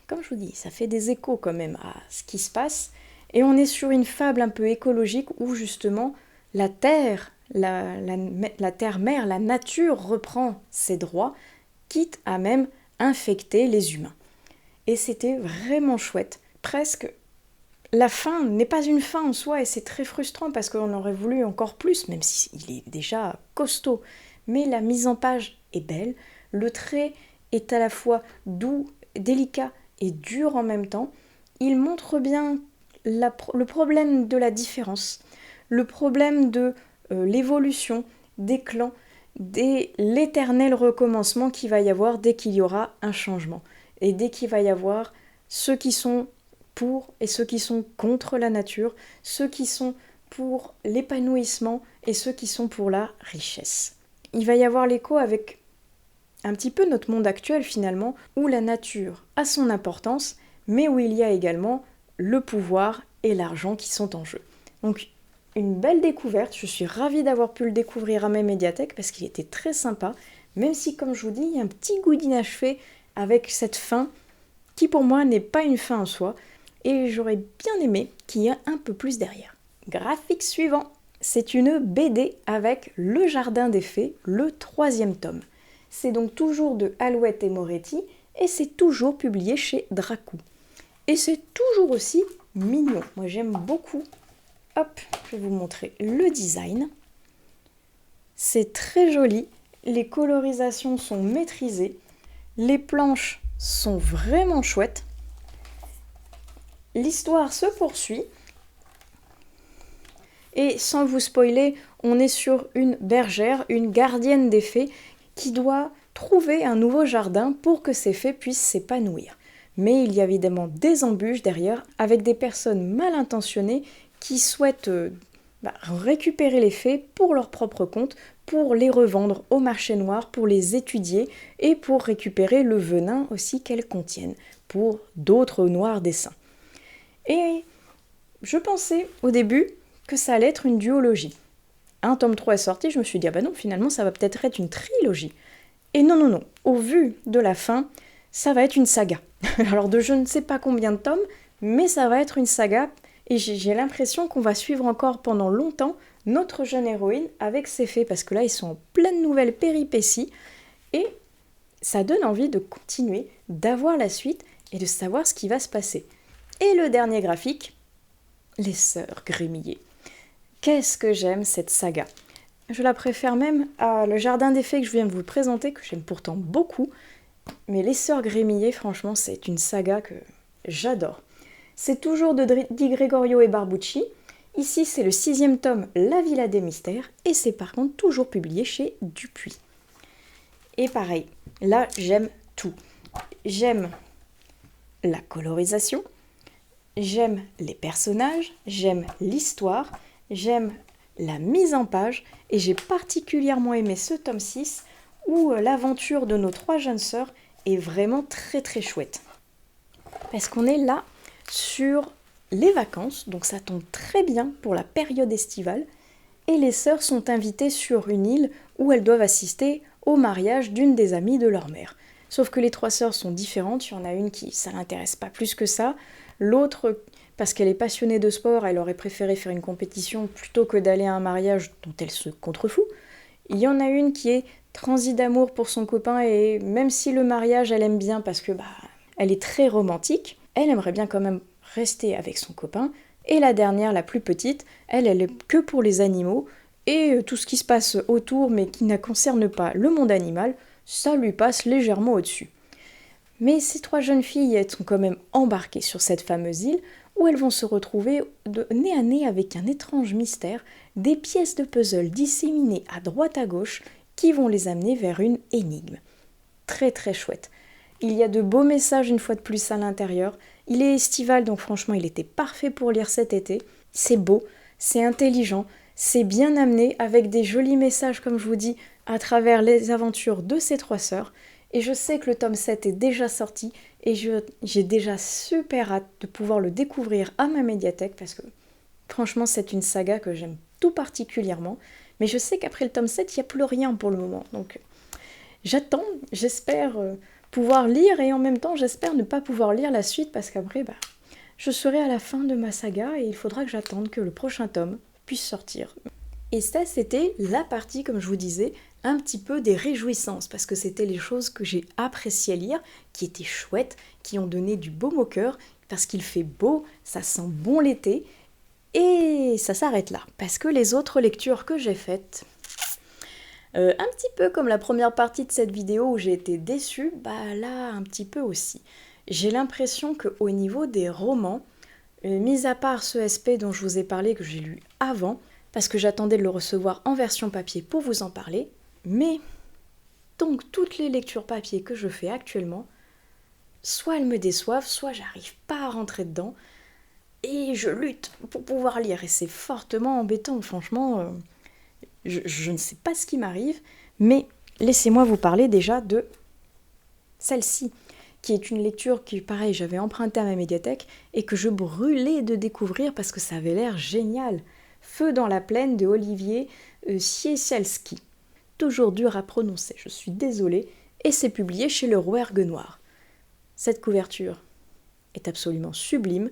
Comme je vous dis, ça fait des échos quand même à ce qui se passe et on est sur une fable un peu écologique où justement la terre, la terre-mère, la nature reprend ses droits, quitte à même infecter les humains. Et c'était vraiment chouette. Presque, la fin n'est pas une fin en soi et c'est très frustrant parce qu'on aurait voulu encore plus, même s'il est déjà costaud. Mais la mise en page est belle, le trait est à la fois doux, délicat et dur en même temps. Il montre bien le problème de la différence, le problème de l'évolution des clans, l'éternel recommencement qu'il va y avoir dès qu'il y aura un changement. Et dès qu'il va y avoir ceux qui sont pour et ceux qui sont contre la nature, ceux qui sont pour l'épanouissement et ceux qui sont pour la richesse. Il va y avoir l'écho avec un petit peu notre monde actuel finalement, où la nature a son importance, mais où il y a également le pouvoir et l'argent qui sont en jeu. Donc une belle découverte, je suis ravie d'avoir pu le découvrir à ma médiathèque parce qu'il était très sympa, même si comme je vous dis, il y a un petit goût d'inachevé avec cette fin qui pour moi n'est pas une fin en soi, et j'aurais bien aimé qu'il y ait un peu plus derrière. Graphique suivant, c'est une BD avec Le Jardin des Fées, le 3e tome. C'est donc toujours de Alouette et Moretti, et c'est toujours publié chez Dracou. Et c'est toujours aussi mignon, moi j'aime beaucoup Hop, je vais vous montrer le design. C'est très joli, les colorisations sont maîtrisées, les planches sont vraiment chouettes. L'histoire se poursuit. Et sans vous spoiler, on est sur une bergère, une gardienne des fées, qui doit trouver un nouveau jardin pour que ces fées puissent s'épanouir. Mais il y a évidemment des embûches derrière, avec des personnes mal intentionnées qui souhaitent récupérer les fées pour leur propre compte, pour les revendre au marché noir, pour les étudier et pour récupérer le venin aussi qu'elles contiennent, pour d'autres noirs desseins. Et je pensais au début que ça allait être une duologie. Un tome 3 est sorti, je me suis dit, ah bah non, finalement ça va peut-être être une trilogie. Et non, au vu de la fin, ça va être une saga. Alors de je ne sais pas combien de tomes, mais ça va être une saga, et j'ai l'impression qu'on va suivre encore pendant longtemps notre jeune héroïne avec ses fées, parce que là ils sont en pleine nouvelle péripétie, et ça donne envie de continuer, d'avoir la suite, et de savoir ce qui va se passer. Et le dernier graphique, les sœurs Grémillé. Qu'est-ce que j'aime cette saga. Je la préfère même à Le Jardin des Fées que je viens de vous présenter, que j'aime pourtant beaucoup. Mais Les Sœurs Grémillé, franchement, c'est une saga que j'adore. C'est toujours de Di Gregorio et Barbucci. Ici, c'est le 6e tome, La Villa des Mystères. Et c'est par contre toujours publié chez Dupuis. Et pareil, là, j'aime tout. J'aime la colorisation. J'aime les personnages, j'aime l'histoire, j'aime la mise en page et j'ai particulièrement aimé ce tome 6 où l'aventure de nos 3 jeunes sœurs est vraiment très très chouette. Parce qu'on est là sur les vacances, donc ça tombe très bien pour la période estivale et les sœurs sont invitées sur une île où elles doivent assister au mariage d'une des amies de leur mère. Sauf que les 3 sœurs sont différentes, il y en a une qui ça l'intéresse pas plus que ça. L'autre, parce qu'elle est passionnée de sport, elle aurait préféré faire une compétition plutôt que d'aller à un mariage dont elle se contrefout. Il y en a une qui est transie d'amour pour son copain et même si le mariage elle aime bien parce que elle est très romantique, elle aimerait bien quand même rester avec son copain. Et la dernière, la plus petite, elle est que pour les animaux et tout ce qui se passe autour mais qui ne concerne pas le monde animal, ça lui passe légèrement au-dessus. Mais ces 3 jeunes filles, elles sont quand même embarquées sur cette fameuse île où elles vont se retrouver nez à nez avec un étrange mystère, des pièces de puzzle disséminées à droite à gauche qui vont les amener vers une énigme. Très très chouette. Il y a de beaux messages une fois de plus à l'intérieur. Il est estival donc franchement il était parfait pour lire cet été. C'est beau, c'est intelligent, c'est bien amené avec des jolis messages comme je vous dis à travers les aventures de ces 3 sœurs. Et je sais que le tome 7 est déjà sorti et j'ai déjà super hâte de pouvoir le découvrir à ma médiathèque parce que franchement c'est une saga que j'aime tout particulièrement. Mais je sais qu'après le tome 7, il n'y a plus rien pour le moment. Donc j'attends, j'espère pouvoir lire et en même temps j'espère ne pas pouvoir lire la suite parce qu'après je serai à la fin de ma saga et il faudra que j'attende que le prochain tome puisse sortir. Et ça, c'était la partie, comme je vous disais, un petit peu des réjouissances, parce que c'était les choses que j'ai apprécié lire, qui étaient chouettes, qui ont donné du baume au cœur, parce qu'il fait beau, ça sent bon l'été, et ça s'arrête là. Parce que les autres lectures que j'ai faites, un petit peu comme la première partie de cette vidéo où j'ai été déçue, là, un petit peu aussi. J'ai l'impression qu'au niveau des romans, mis à part ce SP dont je vous ai parlé, que j'ai lu avant, parce que j'attendais de le recevoir en version papier pour vous en parler. Mais, donc, toutes les lectures papier que je fais actuellement, soit elles me déçoivent, soit j'arrive pas à rentrer dedans, et je lutte pour pouvoir lire, et c'est fortement embêtant, franchement, je ne sais pas ce qui m'arrive, mais laissez-moi vous parler déjà de celle-ci, qui est une lecture qui, pareil, j'avais empruntée à ma médiathèque, et que je brûlais de découvrir parce que ça avait l'air génial. Feu dans la plaine de Olivier Ciesielski. Toujours dur à prononcer, je suis désolée, et c'est publié chez le Rouergue Noir. Cette couverture est absolument sublime,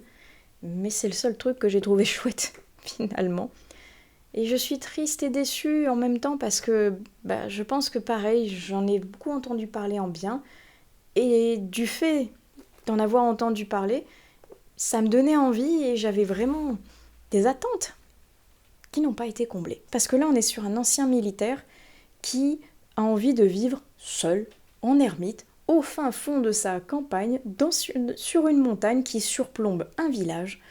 mais c'est le seul truc que j'ai trouvé chouette, finalement. Et je suis triste et déçue en même temps parce que je pense que pareil, j'en ai beaucoup entendu parler en bien, et du fait d'en avoir entendu parler, ça me donnait envie et j'avais vraiment des attentes. qui n'ont pas été comblés. Parce que là, on est sur un ancien militaire qui a envie de vivre seul, en ermite, au fin fond de sa campagne, sur une montagne qui surplombe un village,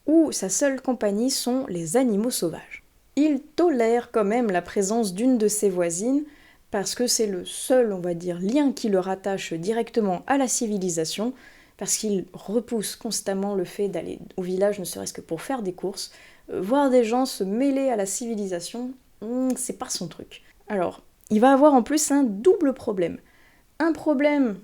où sa seule compagnie sont les animaux sauvages. Il tolère quand même la présence d'une de ses voisines, parce que c'est le seul, on va dire, lien qui le rattache directement à la civilisation, parce qu'il repousse constamment le fait d'aller au village, ne serait-ce que pour faire des courses. Voir des gens se mêler à la civilisation, c'est pas son truc. Alors, il va avoir en plus un double problème. Un problème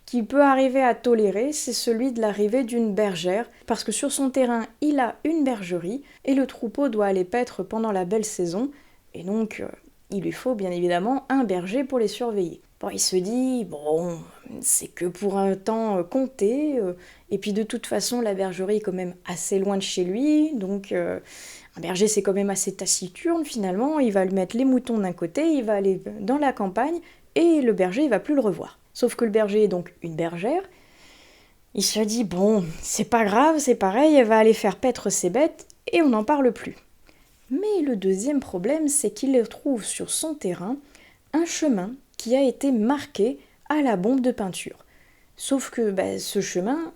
qu'il peut arriver à tolérer, c'est celui de l'arrivée d'une bergère, parce que sur son terrain, il a une bergerie, et le troupeau doit aller paître pendant la belle saison, et donc il lui faut bien évidemment un berger pour les surveiller. Bon, il se dit, bon, c'est que pour un temps compté, et puis de toute façon, la bergerie est quand même assez loin de chez lui, donc un berger c'est quand même assez taciturne finalement, il va lui mettre les moutons d'un côté, il va aller dans la campagne, et le berger il va plus le revoir. Sauf que le berger est donc une bergère, il se dit, bon, c'est pas grave, c'est pareil, elle va aller faire paître ses bêtes, et on n'en parle plus. Mais le deuxième problème, c'est qu'il trouve sur son terrain un chemin qui a été marqué à la bombe de peinture. Sauf que ce chemin,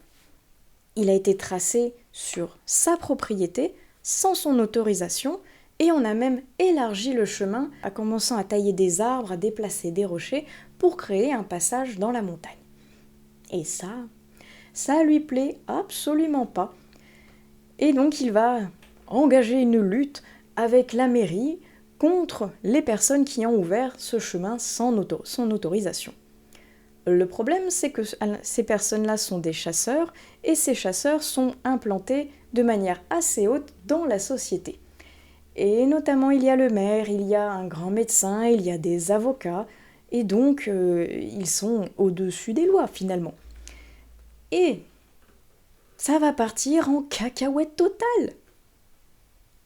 il a été tracé sur sa propriété, sans son autorisation, et on a même élargi le chemin en commençant à tailler des arbres, à déplacer des rochers pour créer un passage dans la montagne. Et ça lui plaît absolument pas. Et donc il va engager une lutte avec la mairie contre les personnes qui ont ouvert ce chemin sans autorisation. Le problème, c'est que ces personnes-là sont des chasseurs, et ces chasseurs sont implantés de manière assez haute dans la société. Et notamment, il y a le maire, il y a un grand médecin, il y a des avocats, et donc ils sont au-dessus des lois finalement. Et ça va partir en cacahuète totale.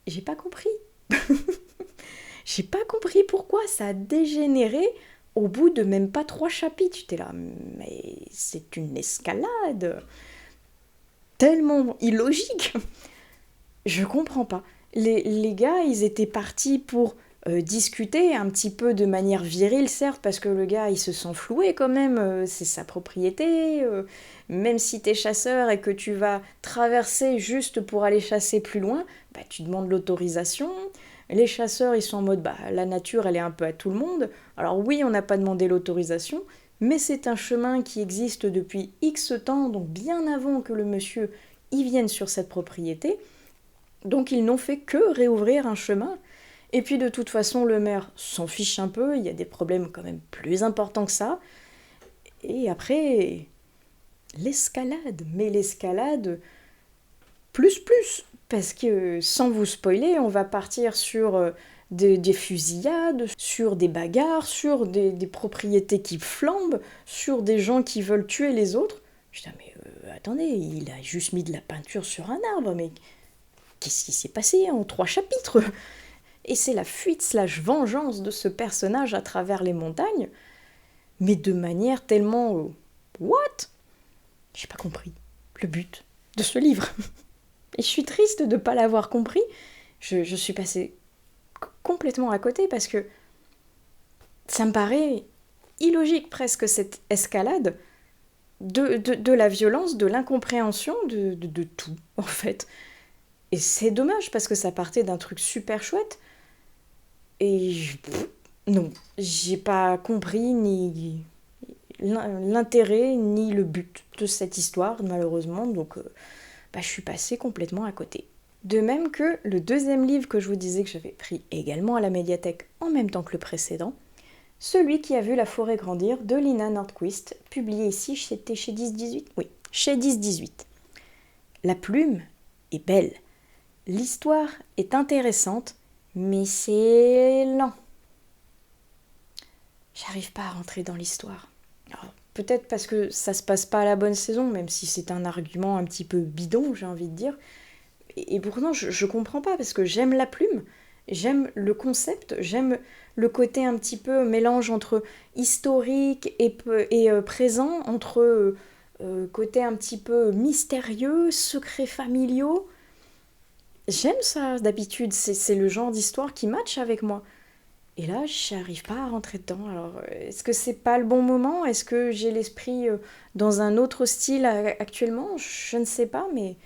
J'ai pas compris. J'ai pas compris pourquoi ça a dégénéré au bout de même pas 3 chapitres. J'étais là, mais c'est une escalade tellement illogique. Je comprends pas. Les gars, ils étaient partis pour discuter un petit peu de manière virile, certes, parce que le gars, il se sent floué quand même, c'est sa propriété. Même si t'es chasseur et que tu vas traverser juste pour aller chasser plus loin, tu demandes l'autorisation. Les chasseurs, ils sont en mode, la nature, elle est un peu à tout le monde. Alors oui, on n'a pas demandé l'autorisation, mais c'est un chemin qui existe depuis X temps, donc bien avant que le monsieur y vienne sur cette propriété. Donc ils n'ont fait que réouvrir un chemin. Et puis de toute façon, le maire s'en fiche un peu, il y a des problèmes quand même plus importants que ça. Et après, l'escalade. Mais l'escalade, plus. Parce que, sans vous spoiler, on va partir sur des fusillades, sur des bagarres, sur des propriétés qui flambent, sur des gens qui veulent tuer les autres. Je dis, mais attendez, il a juste mis de la peinture sur un arbre, mais qu'est-ce qui s'est passé en 3 chapitres? Et c'est la fuite/vengeance de ce personnage à travers les montagnes, mais de manière tellement... what? J'ai pas compris le but de ce livre. Et je suis triste de ne pas l'avoir compris. Je suis passée complètement à côté parce que ça me paraît illogique presque cette escalade de la violence, de l'incompréhension, de tout en fait. Et c'est dommage parce que ça partait d'un truc super chouette. Et non, j'ai pas compris ni l'intérêt ni le but de cette histoire malheureusement, donc je suis passée complètement à côté. De même que le deuxième livre que je vous disais que j'avais pris également à la médiathèque en même temps que le précédent, celui qui a vu la forêt grandir de Lina Nordquist, publié ici chez 10-18. Oui, chez 10-18. La plume est belle, l'histoire est intéressante, mais c'est lent. J'arrive pas à rentrer dans l'histoire. Alors, peut-être parce que ça se passe pas à la bonne saison, même si c'est un argument un petit peu bidon, j'ai envie de dire. Et pourtant, je comprends pas, parce que j'aime la plume, j'aime le concept, j'aime le côté un petit peu mélange entre historique et présent, entre côté un petit peu mystérieux, secrets familiaux. J'aime ça d'habitude, c'est le genre d'histoire qui match avec moi. Et là, j'arrive pas à rentrer dedans. Alors, est-ce que c'est pas le bon moment? Est-ce que j'ai l'esprit dans un autre style actuellement? Je ne sais pas, mais...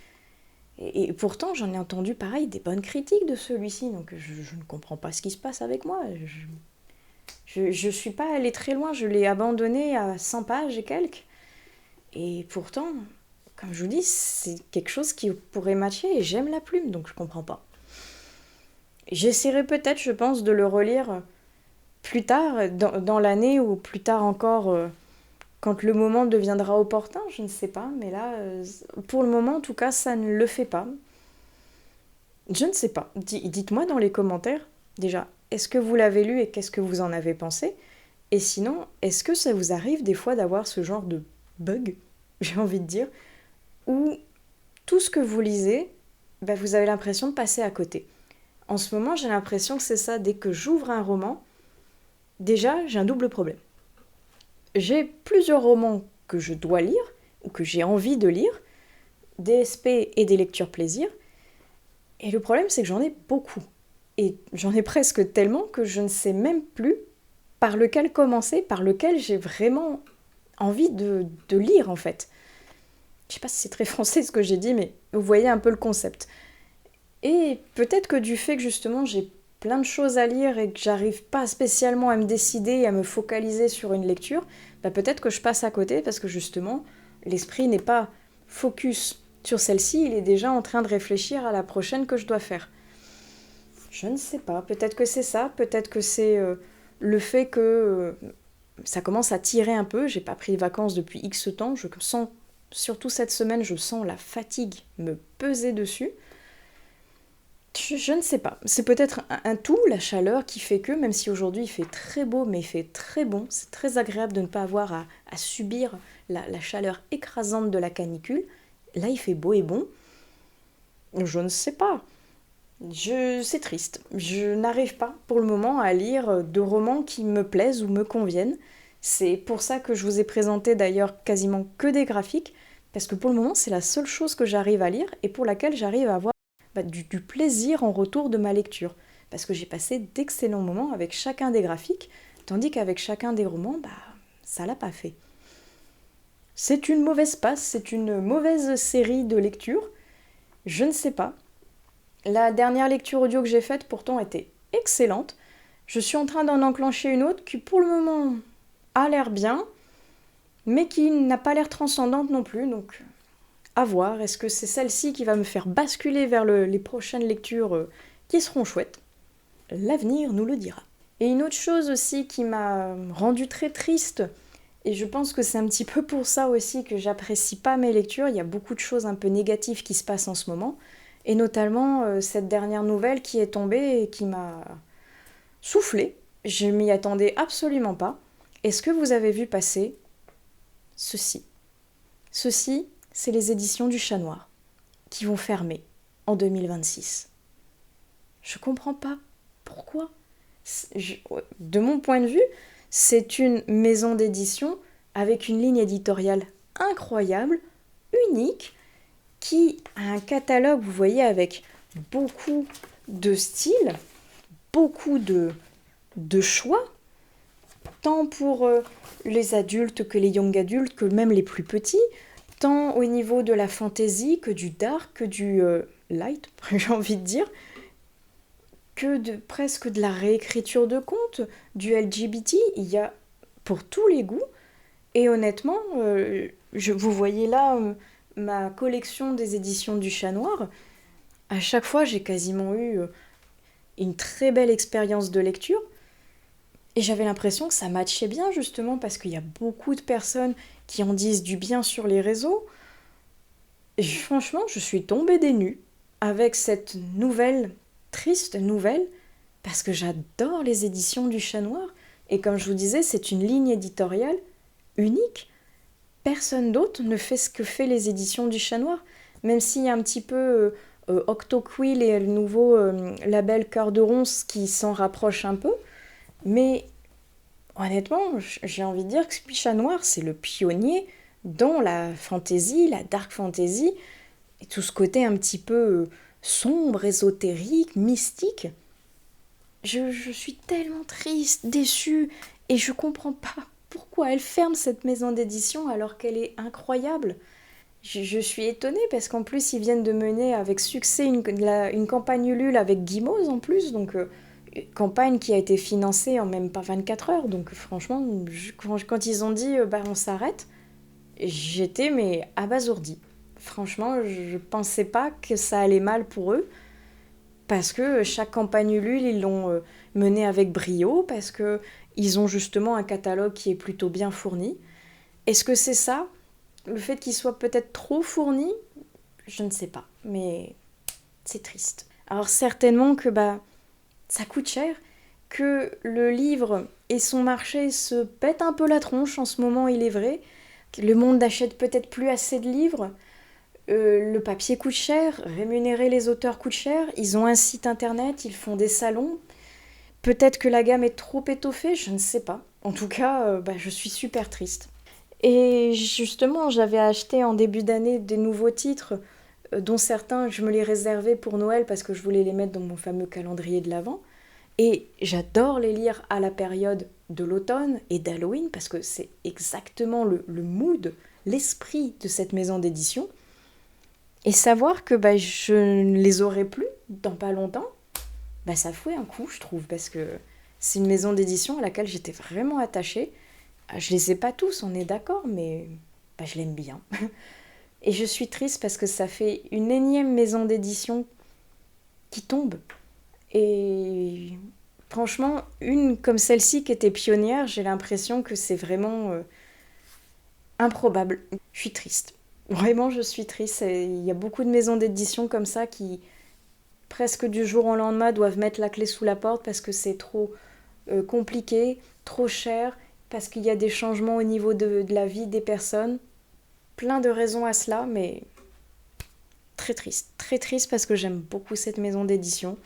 Et pourtant, j'en ai entendu pareil, des bonnes critiques de celui-ci, donc je ne comprends pas ce qui se passe avec moi. Je suis pas allée très loin, je l'ai abandonné à 100 pages et quelques. Et pourtant, comme je vous dis, c'est quelque chose qui pourrait matcher et j'aime la plume, donc je comprends pas. J'essaierai peut-être, je pense, de le relire plus tard, dans l'année ou plus tard encore, quand le moment deviendra opportun, je ne sais pas. Mais là, pour le moment, en tout cas, ça ne le fait pas. Je ne sais pas. Dites-moi dans les commentaires, déjà, est-ce que vous l'avez lu et qu'est-ce que vous en avez pensé? Et sinon, est-ce que ça vous arrive des fois d'avoir ce genre de bug, j'ai envie de dire, où tout ce que vous lisez, bah, vous avez l'impression de passer à côté? En ce moment, j'ai l'impression que c'est ça. Dès que j'ouvre un roman, déjà, j'ai un double problème. J'ai plusieurs romans que je dois lire, ou que j'ai envie de lire, des SP et des lectures plaisir, et le problème c'est que j'en ai beaucoup. Et j'en ai presque tellement que je ne sais même plus par lequel commencer, par lequel j'ai vraiment envie de lire en fait. Je sais pas si c'est très français ce que j'ai dit, mais vous voyez un peu le concept. Et peut-être que du fait que justement j'ai plein de choses à lire et que j'arrive pas spécialement à me décider et à me focaliser sur une lecture, bah peut-être que je passe à côté parce que justement l'esprit n'est pas focus sur celle-ci, il est déjà en train de réfléchir à la prochaine que je dois faire. Je ne sais pas, peut-être que c'est ça, peut-être que c'est le fait que ça commence à tirer un peu, j'ai pas pris de vacances depuis X temps, je sens, surtout cette semaine, je sens la fatigue me peser dessus. Je ne sais pas. C'est peut-être un tout, la chaleur, qui fait que, même si aujourd'hui il fait très beau, mais il fait très bon, c'est très agréable de ne pas avoir à subir la chaleur écrasante de la canicule. Là, il fait beau et bon. Je ne sais pas. C'est triste. Je n'arrive pas pour le moment à lire de romans qui me plaisent ou me conviennent. C'est pour ça que je vous ai présenté d'ailleurs quasiment que des graphiques, parce que pour le moment c'est la seule chose que j'arrive à lire et pour laquelle j'arrive à avoir du plaisir en retour de ma lecture. Parce que j'ai passé d'excellents moments avec chacun des graphiques, tandis qu'avec chacun des romans, ça l'a pas fait. C'est une mauvaise passe, c'est une mauvaise série de lectures. Je ne sais pas. La dernière lecture audio que j'ai faite pourtant était excellente. Je suis en train d'en enclencher une autre qui pour le moment a l'air bien, mais qui n'a pas l'air transcendante non plus. Donc à voir, est-ce que c'est celle-ci qui va me faire basculer vers les prochaines lectures qui seront chouettes? L'avenir nous le dira. Et une autre chose aussi qui m'a rendue très triste, et je pense que c'est un petit peu pour ça aussi que j'apprécie pas mes lectures, il y a beaucoup de choses un peu négatives qui se passent en ce moment, et notamment cette dernière nouvelle qui est tombée et qui m'a soufflé. Je m'y attendais absolument pas. Est-ce que vous avez vu passer ceci? Ceci, c'est les éditions du Chat Noir qui vont fermer en 2026. Je comprends pas pourquoi. De mon point de vue, c'est une maison d'édition avec une ligne éditoriale incroyable, unique, qui a un catalogue, vous voyez, avec beaucoup de styles, beaucoup de choix, tant pour les adultes que les young adultes, que même les plus petits, tant au niveau de la fantasy que du dark, que du light, j'ai envie de dire, que presque de la réécriture de contes, du LGBT, il y a pour tous les goûts. Et honnêtement, vous voyez là ma collection des éditions du Chat Noir. À chaque fois, j'ai quasiment eu une très belle expérience de lecture. Et j'avais l'impression que ça matchait bien justement parce qu'il y a beaucoup de personnes qui en disent du bien sur les réseaux. Et franchement, je suis tombée des nues avec cette nouvelle, triste nouvelle, parce que j'adore les éditions du Chat Noir. Et comme je vous disais, c'est une ligne éditoriale unique. Personne d'autre ne fait ce que fait les éditions du Chat Noir. Même s'il y a un petit peu Octoquill et le nouveau label Cœur de Ronce qui s'en rapprochent un peu. Mais honnêtement, j'ai envie de dire que Chat Noir, c'est le pionnier dans la fantasy, la dark fantasy, et tout ce côté un petit peu sombre, ésotérique, mystique. Je suis tellement triste, déçue, et je comprends pas pourquoi elle ferme cette maison d'édition alors qu'elle est incroyable. Je suis étonnée parce qu'en plus ils viennent de mener avec succès une campagne Ulule avec Guimauve en plus, donc une campagne qui a été financée en même pas 24 heures. Donc franchement, quand ils ont dit bah on s'arrête, j'étais mais abasourdie. Franchement, je pensais pas que ça allait mal pour eux parce que chaque campagne Ulule ils l'ont menée avec brio, parce que ils ont justement un catalogue qui est plutôt bien fourni. Est-ce que c'est ça? Le fait qu'il soit peut-être trop fourni, je ne sais pas, mais c'est triste. Alors certainement que bah ça coûte cher, que le livre et son marché se pètent un peu la tronche en ce moment, il est vrai. Le monde n'achète peut-être plus assez de livres. Le papier coûte cher, rémunérer les auteurs coûte cher. Ils ont un site internet, ils font des salons. Peut-être que la gamme est trop étoffée, je ne sais pas. En tout cas, bah, je suis super triste. Et justement, j'avais acheté en début d'année des nouveaux titres, dont certains je me les réservais pour Noël parce que je voulais les mettre dans mon fameux calendrier de l'Avent. Et j'adore les lire à la période de l'automne et d'Halloween parce que c'est exactement le mood, l'esprit de cette maison d'édition. Et savoir que bah, je ne les aurai plus dans pas longtemps, bah, ça fait un coup, je trouve, parce que c'est une maison d'édition à laquelle j'étais vraiment attachée. Je les ai pas tous, on est d'accord, mais bah, je l'aime bien. Et je suis triste parce que ça fait une énième maison d'édition qui tombe. Et franchement, une comme celle-ci qui était pionnière, j'ai l'impression que c'est vraiment improbable. Je suis triste. Vraiment, je suis triste. Il y a beaucoup de maisons d'édition comme ça qui, presque du jour au lendemain, doivent mettre la clé sous la porte parce que c'est trop compliqué, trop cher, parce qu'il y a des changements au niveau de la vie des personnes. Plein de raisons à cela, mais très triste parce que j'aime beaucoup cette maison d'édition.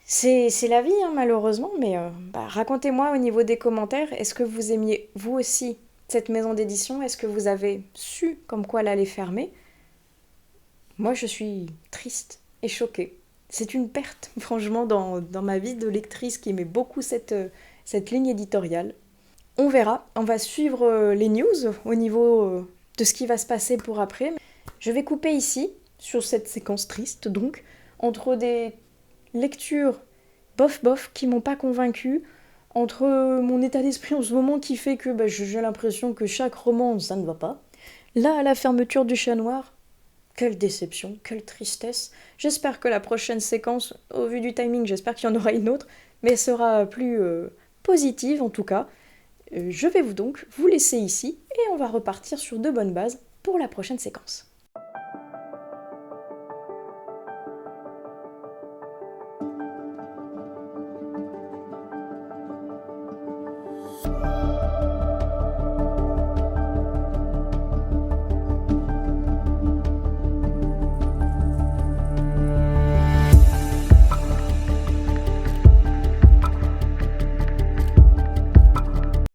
C'est la vie, hein, malheureusement, mais bah, racontez-moi au niveau des commentaires, est-ce que vous aimiez vous aussi cette maison d'édition? Est-ce que vous avez su comme quoi elle allait fermer? Moi, je suis triste et choquée. C'est une perte, franchement, dans ma vie de lectrice qui aimait beaucoup cette ligne éditoriale. On verra, on va suivre les news au niveau de ce qui va se passer pour après. Je vais couper ici, sur cette séquence triste donc, entre des lectures bof qui m'ont pas convaincue, entre mon état d'esprit en ce moment qui fait que bah, j'ai l'impression que chaque roman, ça ne va pas. Là, à la fermeture du Chat Noir, quelle déception, quelle tristesse. J'espère que la prochaine séquence, au vu du timing, j'espère qu'il y en aura une autre, mais sera plus positive en tout cas. Je vais donc vous laisser ici et on va repartir sur de bonnes bases pour la prochaine séquence.